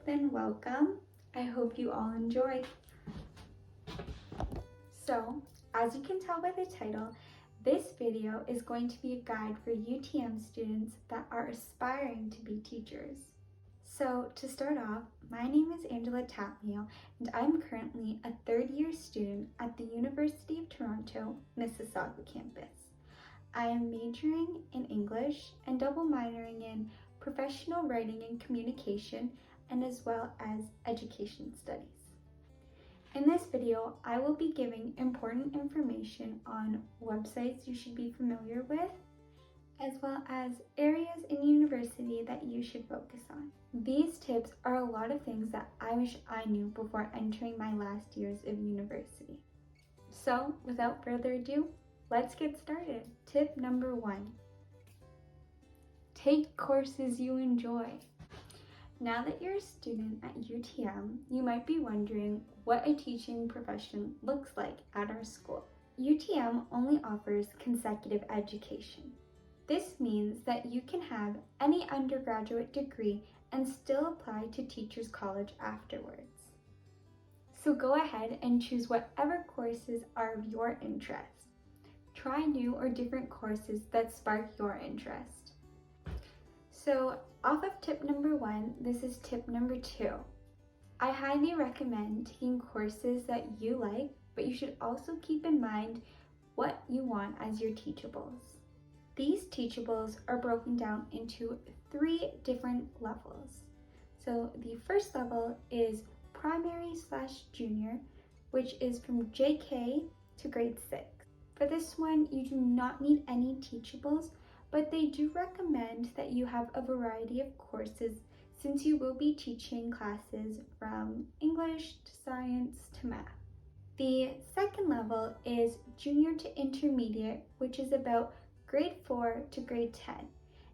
then welcome. I hope you all enjoy. So, as you can tell by the title, this video is going to be a guide for UTM students that are aspiring to be teachers. So, to start off, my name is 𝓪𝓷𝓲𝓸𝓷𝓲𝓸 and I'm currently a third-year student at the University of Toronto, Mississauga campus. I am majoring in English and double minoring in professional writing and communication, and as well as education studies. In this video, I will be giving important information on websites you should be familiar with, as well as areas in university that you should focus on. These tips are a lot of things that I wish I knew before entering my last years of university. So, without further ado, let's get started. Tip number 1. Take courses you enjoy. Now that you're a student at UTM, you might be wondering what a teaching profession looks like at our school. UTM only offers consecutive education. This means that you can have any undergraduate degree and still apply to Teachers College afterwards. So go ahead and choose whatever courses are of your interest. Try new or different courses that spark your interest. So off of tip number 1, this is tip number 2. I highly recommend taking courses that you like, but you should also keep in mind what you want as your teachables. These teachables are broken down into 3 different levels. So the first level is primary/junior, which is from JK to grade 6. For this one, you do not need any teachables, but they do recommend that you have a variety of courses since you will be teaching classes from English to science to math. The second level is junior to intermediate, which is about grade 4 to grade 10.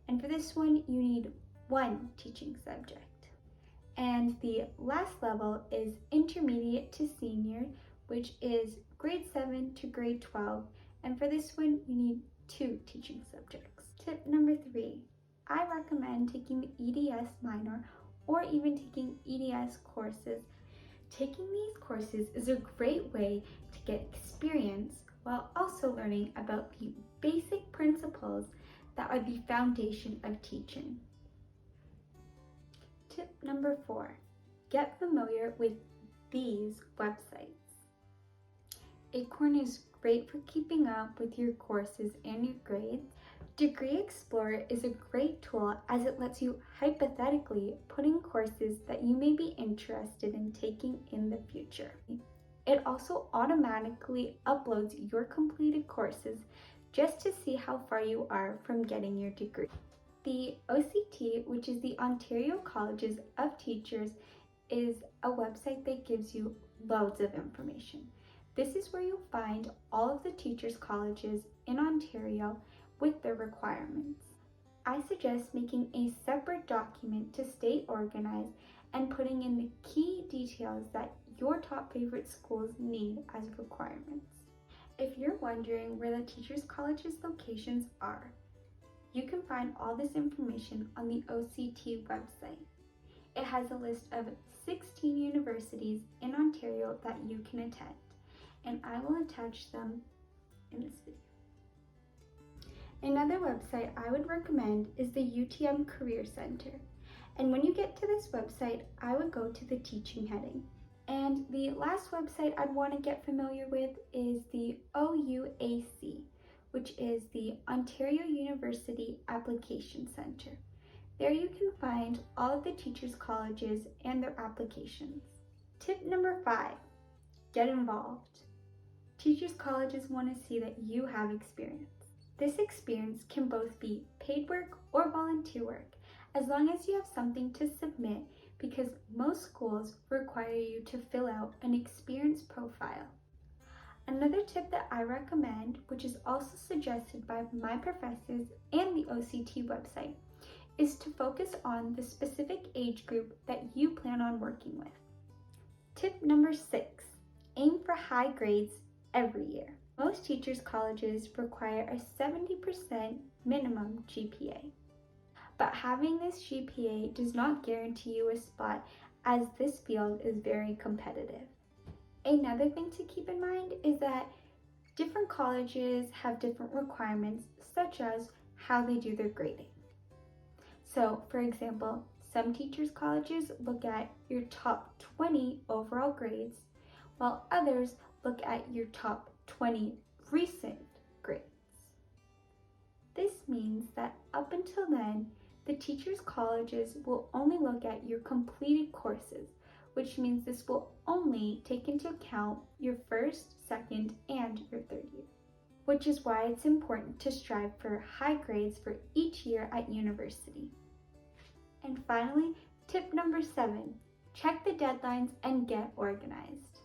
And for this one, you need 1 teaching subject. And the last level is intermediate to senior, which is grade 7 to grade 12. And for this one, you need 2 teaching subjects. Tip number 3, I recommend taking the EDS minor or even taking EDS courses. Taking these courses is a great way to get experience while also learning about the basic principles that are the foundation of teaching. Tip number 4, get familiar with these websites. Acorn is great for keeping up with your courses and your grades. Degree Explorer is a great tool as it lets you hypothetically put in courses that you may be interested in taking in the future. It also automatically uploads your completed courses just to see how far you are from getting your degree. The OCT, which is the Ontario Colleges of Teachers, is a website that gives you loads of information. This is where you'll find all of the teachers' colleges in Ontario with their requirements. I suggest making a separate document to stay organized and putting in the key details that your top favorite schools need as requirements. If you're wondering where the teachers' colleges locations are, you can find all this information on the OCT website. It has a list of 16 universities in Ontario that you can attend, and I will attach them in this video. Another website I would recommend is the UTM Career Center. And when you get to this website, I would go to the teaching heading. And the last website I'd want to get familiar with is the OUAC, which is the Ontario University Application Center. There you can find all of the teachers' colleges and their applications. Tip number 5, get involved. Teachers' colleges want to see that you have experience. This experience can both be paid work or volunteer work, as long as you have something to submit, because most schools require you to fill out an experience profile. Another tip that I recommend, which is also suggested by my professors and the OCT website, is to focus on the specific age group that you plan on working with. Tip number 6, aim for high grades every year. Most teachers' colleges require a 70% minimum GPA. But having this GPA does not guarantee you a spot as this field is very competitive. Another thing to keep in mind is that different colleges have different requirements, such as how they do their grading. So, for example, some teachers' colleges look at your top 20 overall grades, while others look at your top 20 recent grades. This means that up until then, the teachers' colleges will only look at your completed courses, which means this will only take into account your first, second, and your third year, which is why it's important to strive for high grades for each year at university. And finally, tip number 7, check the deadlines and get organized.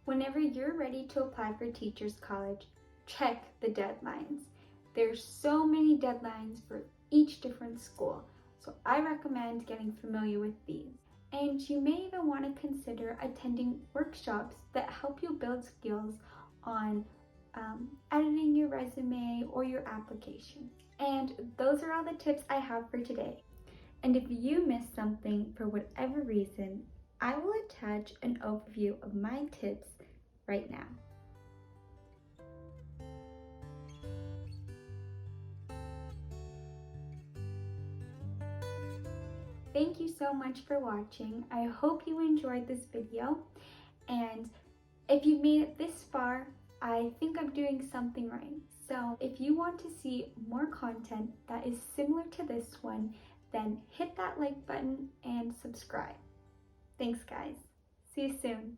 Whenever you're ready to apply for Teachers College, check the deadlines. There's so many deadlines for each different school, so I recommend getting familiar with these. And you may even want to consider attending workshops that help you build skills on editing your resume or your application. And those are all the tips I have for today. And if you missed something for whatever reason, I will attach an overview of my tips right now. Thank you so much for watching. I hope you enjoyed this video, and if you've made it this far, I think I'm doing something right. So if you want to see more content that is similar to this one, then hit that like button and subscribe. Thanks guys. See you soon.